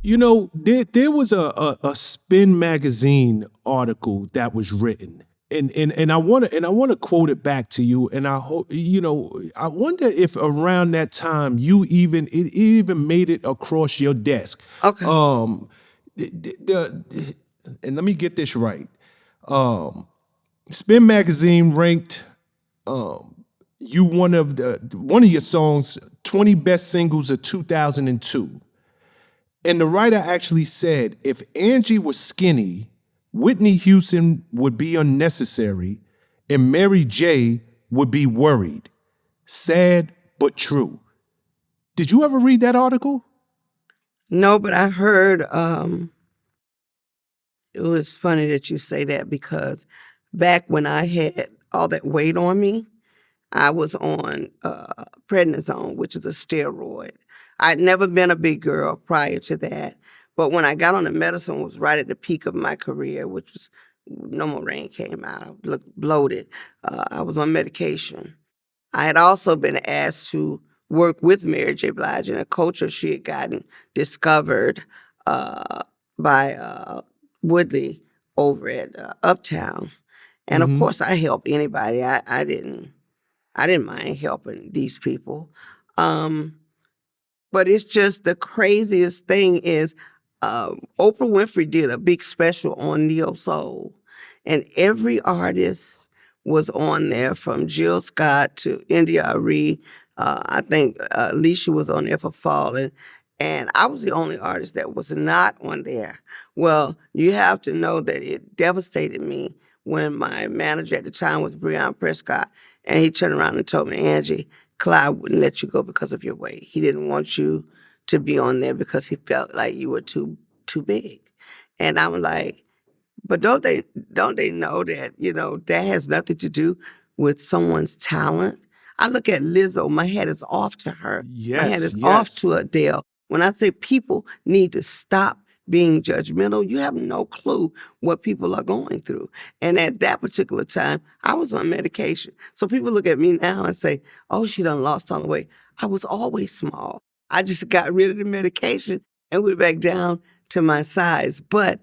there was a Spin magazine article that was written, and I want to quote it back to you, and I hope I wonder if around that time it even made it across your desk. Okay. And let me get this right. Spin magazine ranked you one of your songs 20 best singles of 2002. And the writer actually said, if Angie was skinny, Whitney Houston would be unnecessary and Mary J would be worried. Sad but true. Did you ever read that article? No, but I heard, it was funny that you say that because back when I had all that weight on me, I was on prednisone, which is a steroid. I'd never been a big girl prior to that. But when I got on the medicine, it was right at the peak of my career, which was No More Rain came out. I looked bloated. I was on medication. I had also been asked to work with Mary J. Blige and a culture she had gotten discovered by Woodley over at Uptown. And of course, I help anybody. I didn't mind helping these people. But it's just the craziest thing is Oprah Winfrey did a big special on Neo Soul. And every artist was on there from Jill Scott to India Arie. I think Alicia was on there for Falling. And I was the only artist that was not on there. Well, you have to know that it devastated me when my manager at the time was Breon Prescott. And he turned around and told me, Angie, Clyde wouldn't let you go because of your weight. He didn't want you to be on there because he felt like you were too big. And I'm like, but don't they know that, that has nothing to do with someone's talent? I look at Lizzo, my head is off to her. Yes, my head is off to Adele. When I say people need to stop being judgmental, you have no clue what people are going through. And at that particular time, I was on medication. So people look at me now and say, oh, she done lost all the weight. I was always small. I just got rid of the medication and went back down to my size. But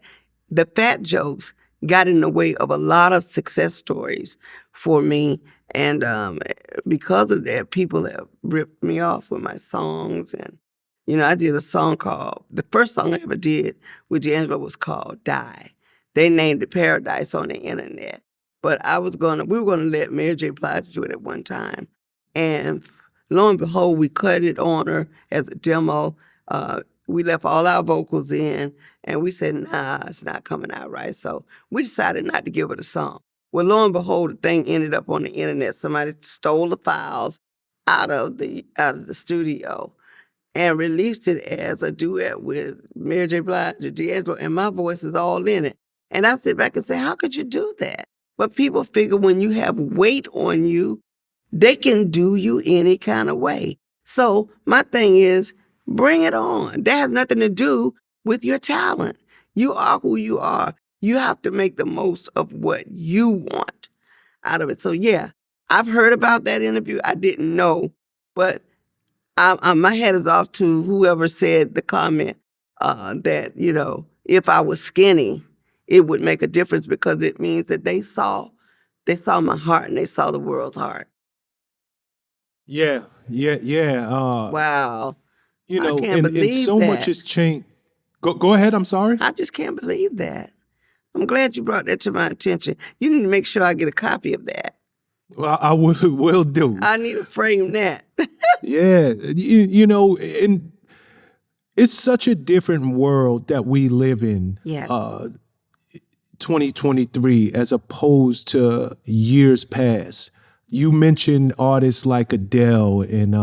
the fat jokes got in the way of a lot of success stories for me. And because of that, people have ripped me off with my songs. And I did a song the first song I ever did with D'Angelo was called Die. They named it Paradise on the internet. But we were gonna let Mary J. Blige do it at one time. And lo and behold, we cut it on her as a demo. We left all our vocals in and we said, nah, it's not coming out right. So we decided not to give her the song. Well, lo and behold, the thing ended up on the internet. Somebody stole the files out of the studio and released it as a duet with Mary J. Blige and D'Angelo, and my voice is all in it. And I sit back and say, how could you do that? But people figure when you have weight on you, they can do you any kind of way. So my thing is, bring it on. That has nothing to do with your talent. You are who you are. You have to make the most of what you want out of it. So yeah, I've heard about that interview. I didn't know, but my head is off to whoever said the comment that, if I was skinny, it would make a difference because it means that they saw my heart and they saw the world's heart. Yeah. Wow. I can't and believe so that. much has changed. Go ahead, I'm sorry. I just can't believe that. I'm glad you brought that to my attention. You need to make sure I get a copy of that. Well, I will do. I need to frame that. Yeah, and it's such a different world that we live in. Yes. 2023 as opposed to years past. You mentioned artists like Adele and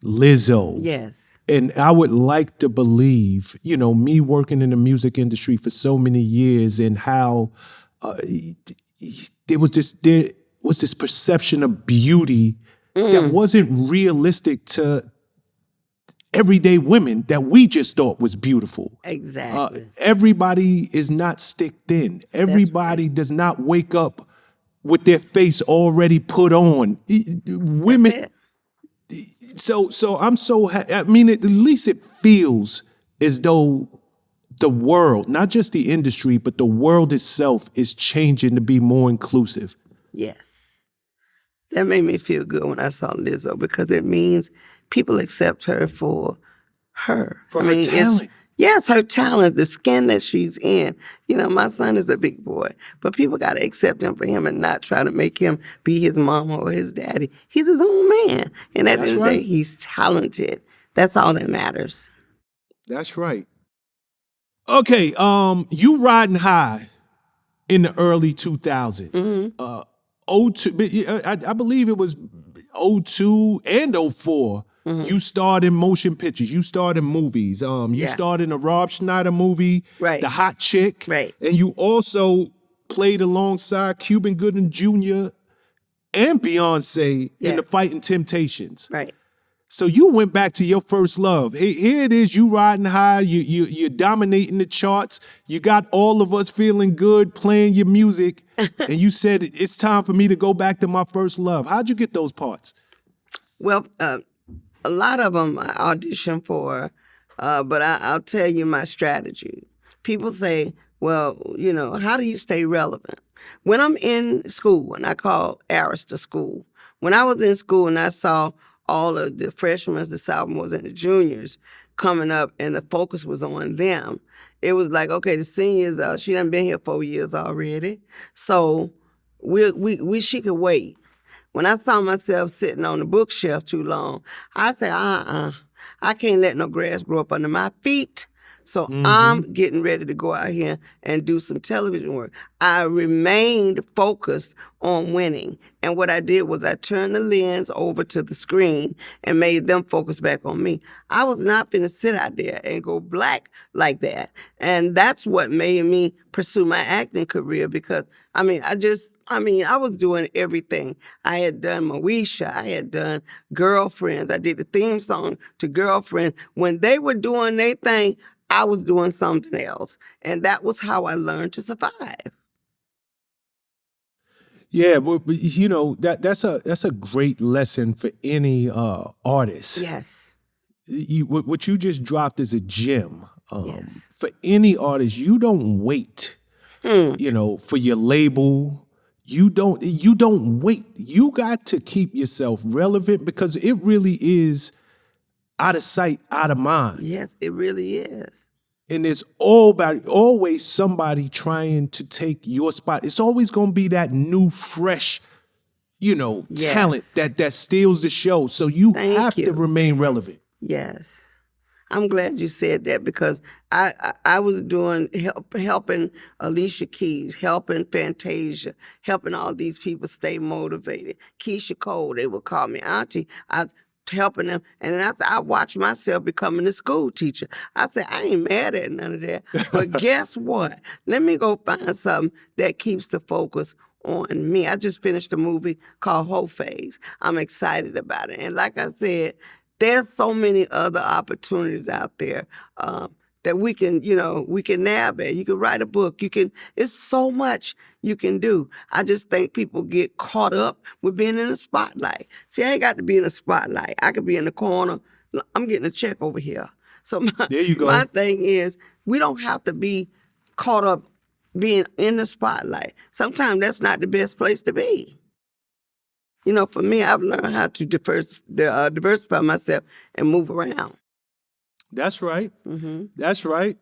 Lizzo. Yes. And I would like to believe, me working in the music industry for so many years and how there was this perception of beauty that wasn't realistic to everyday women that we just thought was beautiful. Exactly. Everybody is not stick thin. Everybody does not wake up with their face already put on. Women. So I'm so at least it feels as though the world, not just the industry, but the world itself is changing to be more inclusive. Yes. That made me feel good when I saw Lizzo because it means people accept her for her. For her talent. Yes, her talent, the skin that she's in. You know, my son is a big boy, but people got to accept him for him and not try to make him be his mama or his daddy. He's his own man. And at the end of the day, he's talented. That's all that matters. That's right. Okay, you riding high in the early 2000s. Mm-hmm. 02, I believe it was 02 and 04. Mm-hmm. You starred in motion pictures. You starred in movies. You starred in a Rob Schneider movie, right. The Hot Chick. Right. And you also played alongside Cuban Gooding Jr. and Beyonce in The Fighting Temptations. Right. So you went back to your first love. Here it is, you riding high, you're dominating the charts. You got all of us feeling good playing your music. And you said, it's time for me to go back to my first love. How'd you get those parts? Well, a lot of them I auditioned for, but I'll tell you my strategy. People say, well, you know, how do you stay relevant? When I'm in school, and I call Arista school, when I was in school and I saw all of the freshmen, the sophomores, and the juniors coming up, and the focus was on them. It was like, okay, the seniors, she done been here 4 years already, so she could wait. When I saw myself sitting on the bookshelf too long, I said, I can't let no grass grow up under my feet. So I'm getting ready to go out here and do some television work. I remained focused on winning. And what I did was I turned the lens over to the screen and made them focus back on me. I was not finna sit out there and go black like that. And that's what made me pursue my acting career because, I was doing everything. I had done Moesha. I had done Girlfriends. I did the theme song to Girlfriends. When they were doing their thing, I was doing something else. And that was how I learned to survive. Yeah, but you know, that's a great lesson for any artist. Yes. What you just dropped is a gem. Yes. For any artist, you don't wait. You know, for your label, you don't wait. You got to keep yourself relevant because it really is out of sight, out of mind. Yes, it really is. And there's always somebody trying to take your spot. It's always going to be that new, fresh, talent that steals the show. So you have to remain relevant. Yes. I'm glad you said that because I was helping Alicia Keys, helping Fantasia, helping all these people stay motivated. Keisha Cole, they would call me auntie. Helping them. And then I watched myself becoming a school teacher. I said, I ain't mad at none of that. But guess what? Let me go find something that keeps the focus on me. I just finished a movie called Whole Phase. I'm excited about it. And like I said, there's so many other opportunities out there that we can nab at. You can write a book. It's so much you can do. I just think people get caught up with being in the spotlight. See, I ain't got to be in the spotlight. I could be in the corner. I'm getting a check over here. So there you go. My thing is, we don't have to be caught up being in the spotlight. Sometimes that's not the best place to be. You know, for me, I've learned how to diversify myself and move around. That's right. Mm-hmm. That's right.